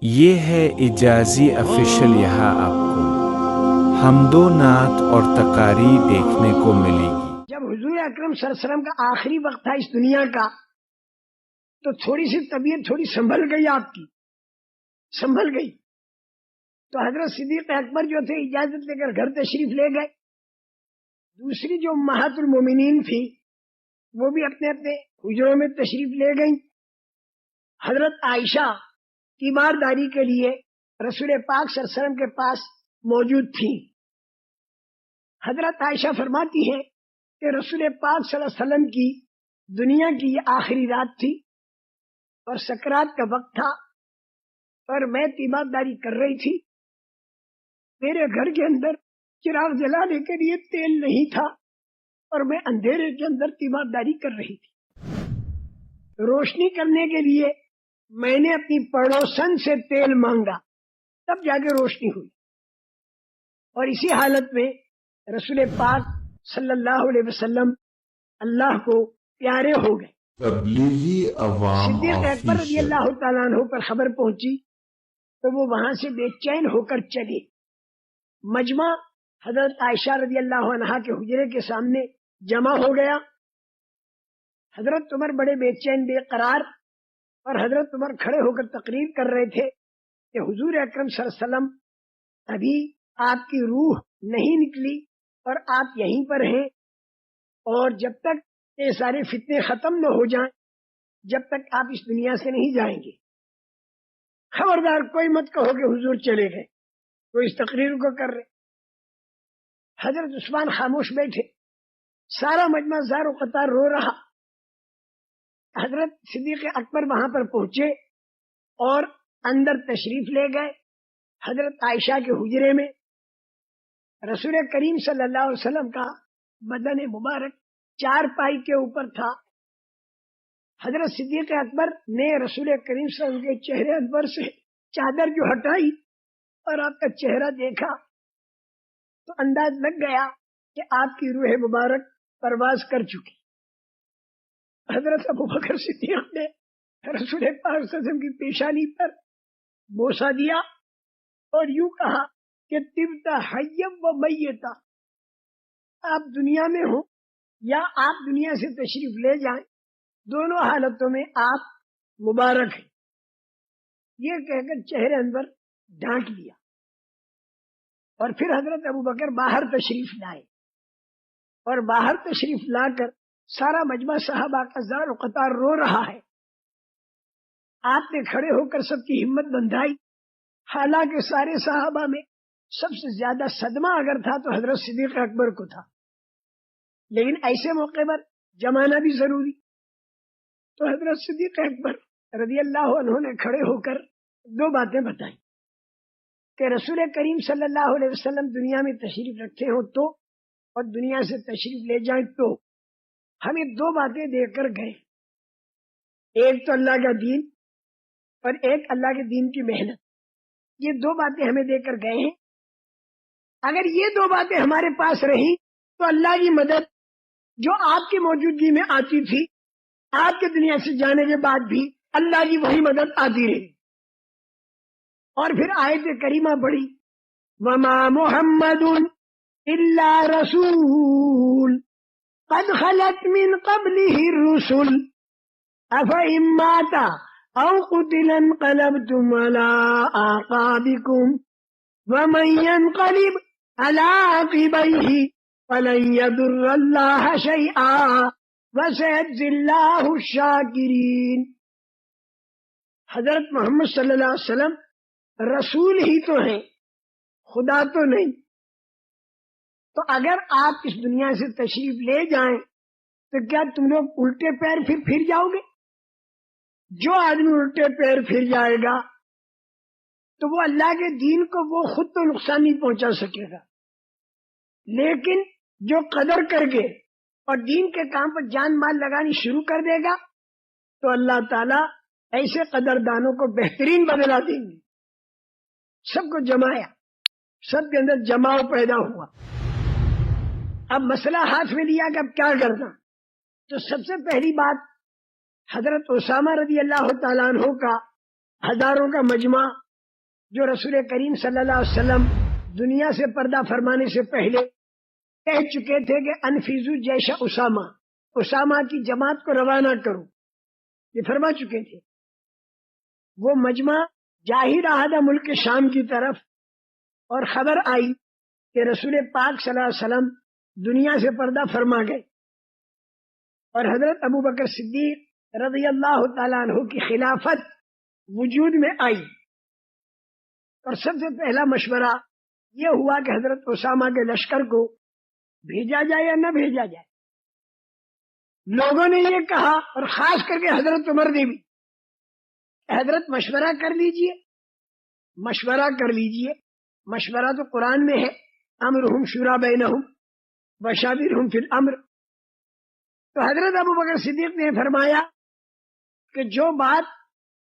یہ ہے اجازی افیشل، یہاں آپ کو حمد و نعت اور تقاریر دیکھنے کو ملے گی۔ جب حضور اکرم صلی اللہ علیہ وسلم کا آخری وقت تھا اس دنیا کا تو تھوڑی سی طبیعت تھوڑی سنبھل گئی، آپ کی سنبھل گئی، تو حضرت صدیق اکبر جو تھے اجازت لے کر گھر تشریف لے گئے۔ دوسری جو امہات المومنین تھی وہ بھی اپنے اپنے حجروں میں تشریف لے گئیں۔ حضرت عائشہ تیمارداری کے لیے رسول پاک صلی اللہ علیہ وسلم کے پاس موجود تھی۔ حضرت عائشہ فرماتی ہے کہ رسول پاک صلی اللہ علیہ وسلم کی دنیا کی یہ آخری رات تھی اور سکرات کا وقت تھا، اور میں تیمارداری کر رہی تھی۔ میرے گھر کے اندر چراغ جلانے کے لیے تیل نہیں تھا اور میں اندھیرے کے اندر تیمارداری کر رہی تھی۔ روشنی کرنے کے لیے میں نے اپنی پڑوسن سے تیل مانگا، تب جا کے روشنی ہوئی، اور اسی حالت میں رسول پاک صلی اللہ علیہ وسلم اللہ کو پیارے ہو گئے۔ تبلیغی عوام صدیق اکبر رضی اللہ تعالیٰ عنہ پر خبر پہنچی تو وہ وہاں سے بے چین ہو کر چلے۔ مجمع حضرت عائشہ رضی اللہ عنہا کے حجرے کے سامنے جمع ہو گیا۔ حضرت عمر بڑے بے چین بے قرار، اور حضرت عمر کھڑے ہو کر تقریر کر رہے تھے کہ حضور اکرم صلی اللہ علیہ وسلم ابھی آپ کی روح نہیں نکلی اور آپ یہیں پر ہیں، اور جب تک یہ سارے فتنے ختم نہ ہو جائیں جب تک آپ اس دنیا سے نہیں جائیں گے۔ خبردار کوئی مت کہو کہ حضور چلے گئے، وہ اس تقریر کو کر رہے۔ حضرت عثمان خاموش بیٹھے، سارا مجمع زار و قطار رو رہا۔ حضرت صدیق اکبر وہاں پر پہنچے اور اندر تشریف لے گئے حضرت عائشہ کے حجرے میں۔ رسول کریم صلی اللہ علیہ وسلم کا بدن مبارک چار پائی کے اوپر تھا۔ حضرت صدیق اکبر نے رسول کریم صلی اللہ علیہ وسلم کے چہرے انور سے چادر جو ہٹائی اور آپ کا چہرہ دیکھا تو انداز لگ گیا کہ آپ کی روح مبارک پرواز کر چکی۔ حضرت ابوبکر صدیق نے رسول پاک صلی اللہ علیہ وسلم کی پیشانی پر بوسہ دیا اور یوں کہا کہ طبت حیم و میتا، آپ دنیا میں ہوں یا آپ دنیا سے تشریف لے جائیں، دونوں حالتوں میں آپ مبارک ہیں۔ یہ کہہ کر چہرے انور ڈھانک لیا، اور پھر حضرت ابوبکر باہر تشریف لائے، اور باہر تشریف لا کر سارا مجمع صحابہ کا زار و قطار رو رہا ہے۔ آپ نے کھڑے ہو کر سب کی ہمت بندھائی، حالانکہ سارے صحابہ میں سب سے زیادہ صدمہ اگر تھا تو حضرت صدیق اکبر کو تھا، لیکن ایسے موقع پر جمانا بھی ضروری۔ تو حضرت صدیق اکبر رضی اللہ عنہ نے کھڑے ہو کر دو باتیں بتائیں کہ رسول کریم صلی اللہ علیہ وسلم دنیا میں تشریف رکھتے ہوں تو، اور دنیا سے تشریف لے جائیں تو ہمیں دو باتیں دے کر گئے، ایک تو اللہ کا دین اور ایک اللہ کے دین کی محنت۔ یہ دو باتیں ہمیں دے کر گئے ہیں۔ اگر یہ دو باتیں ہمارے پاس رہیں تو اللہ کی مدد جو آپ کی موجودگی میں آتی تھی، آپ کے دنیا سے جانے کے بعد بھی اللہ کی وہی مدد آتی رہی۔ اور پھر آیت کریمہ پڑھی، وما محمد الا رسول قد خلت من قبله الرسل افإن مات او قتل انقلبتم على اعقابكم ومن ينقلب على عقبيه فلن يضر الله شيئا وسيجزي الله الشاكرين۔ حضرت محمد صلی اللہ علیہ وسلم رسول ہی تو ہیں، خدا تو نہیں۔ تو اگر آپ اس دنیا سے تشریف لے جائیں تو کیا تم لوگ الٹے پیر پھر جاؤ گے؟ جو آدمی الٹے پیر پھر جائے گا تو وہ اللہ کے دین کو وہ خود تو نقصان نہیں پہنچا سکے گا، لیکن جو قدر کر کے اور دین کے کام پر جان مال لگانی شروع کر دے گا تو اللہ تعالیٰ ایسے قدردانوں کو بہترین بدلہ دیں گے۔ سب کو جمایا، سب کے اندر جماؤ پیدا ہوا۔ اب مسئلہ ہاتھ میں لیا کہ اب کیا کرنا، تو سب سے پہلی بات حضرت اسامہ رضی اللہ تعالیٰ عنہ کا ہزاروں کا مجمع جو رسول کریم صلی اللہ علیہ وسلم دنیا سے پردہ فرمانے سے پہلے کہہ چکے تھے کہ انفیزو جیش اسامہ کی جماعت کو روانہ کرو، یہ فرما چکے تھے۔ وہ مجمع جا ہی رہا تھا ملک شام کی طرف، اور خبر آئی کہ رسول پاک صلی اللہ علیہ وسلم دنیا سے پردہ فرما گئے، اور حضرت ابو بکر صدیق رضی اللہ تعالیٰ عنہ کی خلافت وجود میں آئی۔ اور سب سے پہلا مشورہ یہ ہوا کہ حضرت اسامہ کے لشکر کو بھیجا جائے یا نہ بھیجا جائے۔ لوگوں نے یہ کہا، اور خاص کر کے حضرت عمر نے بھی، حضرت مشورہ کر لیجئے، مشورہ کر لیجئے۔ مشورہ تو قرآن میں ہے، امرہم شورا بینہم وشاورہم فی الامر۔ تو حضرت ابو بکر صدیق نے فرمایا کہ جو بات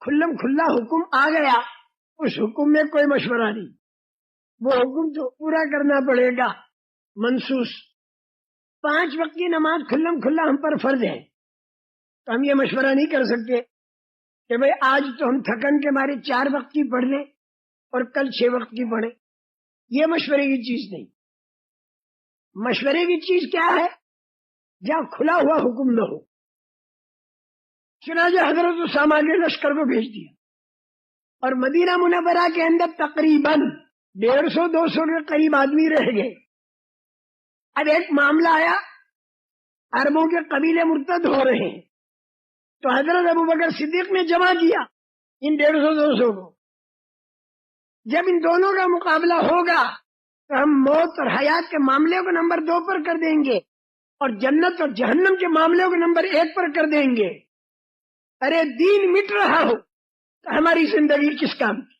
کھلم کھلا حکم آ گیا اس حکم میں کوئی مشورہ نہیں، وہ حکم تو پورا کرنا پڑے گا، منسوس۔ 5 وقت کی نماز کھلم کھلا ہم پر فرض ہے، تو ہم یہ مشورہ نہیں کر سکتے کہ بھئی آج تو ہم تھکن کے مارے 4 وقت کی پڑھ لیں اور کل 6 وقت کی پڑھیں۔ یہ مشورے کی چیز نہیں۔ مشورے کی چیز کیا ہے؟ جہاں کھلا ہوا حکم نہ ہو۔ چنانچہ حضرت اسامہ کے لشکر کو بھیج دیا، اور مدینہ منورہ کے اندر تقریباً 150-200 کے قریب آدمی رہ گئے۔ اب ایک معاملہ آیا، عربوں کے قبیلے مرتد ہو رہے ہیں، تو حضرت ابو بکر صدیق نے جمع کیا ان 150-200 کو۔ جب ان دونوں کا مقابلہ ہوگا تو ہم موت اور حیات کے معاملے کو نمبر 2 پر کر دیں گے، اور جنت اور جہنم کے معاملے کو نمبر 1 پر کر دیں گے۔ ارے دین مٹ رہا ہو تو ہماری زندگی کس کام کی؟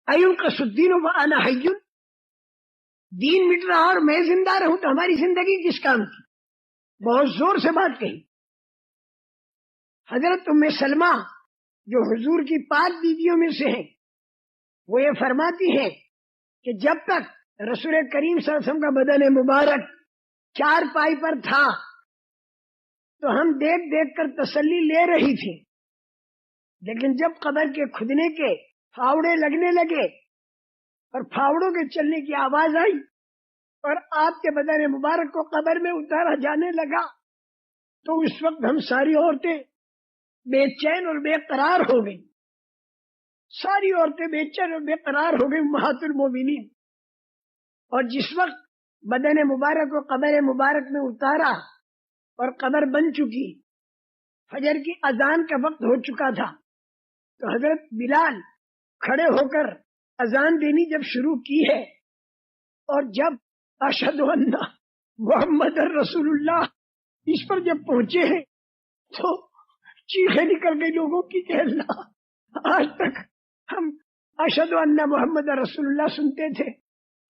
ایون کا سدین وانا حیون، دین مٹ رہا اور میں زندہ رہوں تو ہماری زندگی کس کام کی؟ بہت زور سے بات کہی۔ حضرت ام سلمہ جو حضور کی پاک بیویوں میں سے ہیں، وہ یہ فرماتی ہیں کہ جب تک رسول کریم صلی اللہ علیہ وسلم کا بدن مبارک 4 پائی پر تھا تو ہم دیکھ دیکھ کر تسلی لے رہی تھی، لیکن جب قبر کے کھدنے کے پھاوڑے لگنے لگے اور پھاوڑوں کے چلنے کی آواز آئی اور آپ کے بدن مبارک کو قبر میں اتارا جانے لگا، تو اس وقت ہم ساری عورتیں بے چین اور بے قرار ہو گئی۔ ساری عورتیں بے چین اور بے قرار ہو گئی امہات المومنین۔ اور جس وقت بدن مبارک کو قبر مبارک میں اتارا اور قبر بن چکی، فجر کی اذان کا وقت ہو چکا تھا، تو حضرت بلال کھڑے ہو کر اذان دینی جب شروع کی ہے، اور جب اشہد ان محمد رسول اللہ اس پر جب پہنچے ہیں تو چیخیں نکل گئی لوگوں کی کہ اللہ، آج تک ہم اشہد ان محمد رسول اللہ سنتے تھے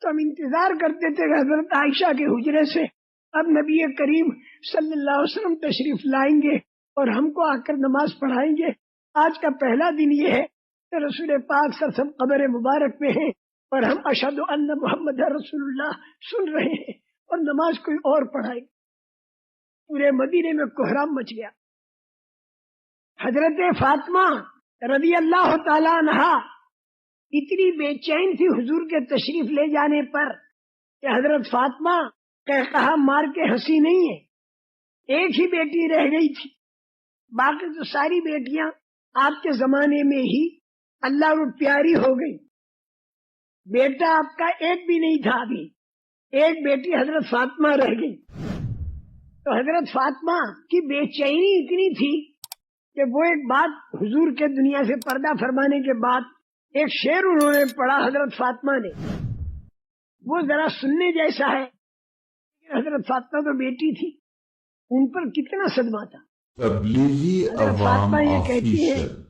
تو ہم انتظار کرتے تھے کہ حضرت عائشہ کے حجرے سے اب نبی کریم صلی اللہ علیہ وسلم تشریف لائیں گے اور ہم کو آ کر نماز پڑھائیں گے۔ آج کا پہلا دن یہ ہے کہ رسول پاک صلی اللہ علیہ وسلم قبر مبارک میں ہیں اور ہم اشہد ان محمد رسول اللہ سن رہے ہیں اور نماز کوئی اور پڑھائے گا۔ پورے مدینے میں کوہرام مچ گیا۔ حضرت فاطمہ رضی اللہ تعالی عنہا اتنی بے چین تھی حضور کے تشریف لے جانے پر کہ حضرت فاطمہ کہا مار کے ہنسی نہیں ہے، ایک ہی بیٹی رہ گئی تھی، باقی تو ساری بیٹیاں آپ کے زمانے میں ہی اللہ کو پیاری ہو گئی۔ بیٹا آپ کا ایک بھی نہیں تھا، ابھی ایک بیٹی حضرت فاطمہ رہ گئی۔ تو حضرت فاطمہ کی بے چینی اتنی تھی کہ وہ ایک بات حضور کے دنیا سے پردہ فرمانے کے بعد ایک شعر انہوں نے پڑھا حضرت فاطمہ نے، وہ ذرا سننے جیسا ہے۔ حضرت فاطمہ تو بیٹی تھی، ان پر کتنا صدمہ تھا۔ تبلیغی حضرت عوام فاطمہ یہ کہتی ہے، آفیشل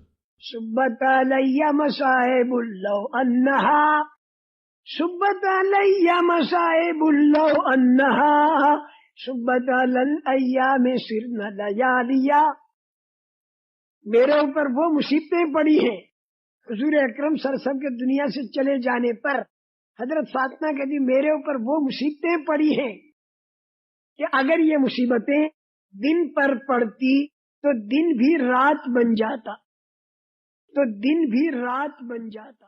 سبت علیہ مصائب لو انہا، سبت علیہ مصائب لو انہا، سبت علی الایام سرن لیالیا۔ میرے اوپر وہ مصیبتیں پڑی ہیں حضور اکرم صلی اللہ علیہ وسلم کے دنیا سے چلے جانے پر۔ حضرت فاطمہ کہتی میرے اوپر وہ مصیبتیں پڑی ہیں کہ اگر یہ مصیبتیں دن پر پڑتی تو دن بھی رات بن جاتا، تو دن بھی رات بن جاتا۔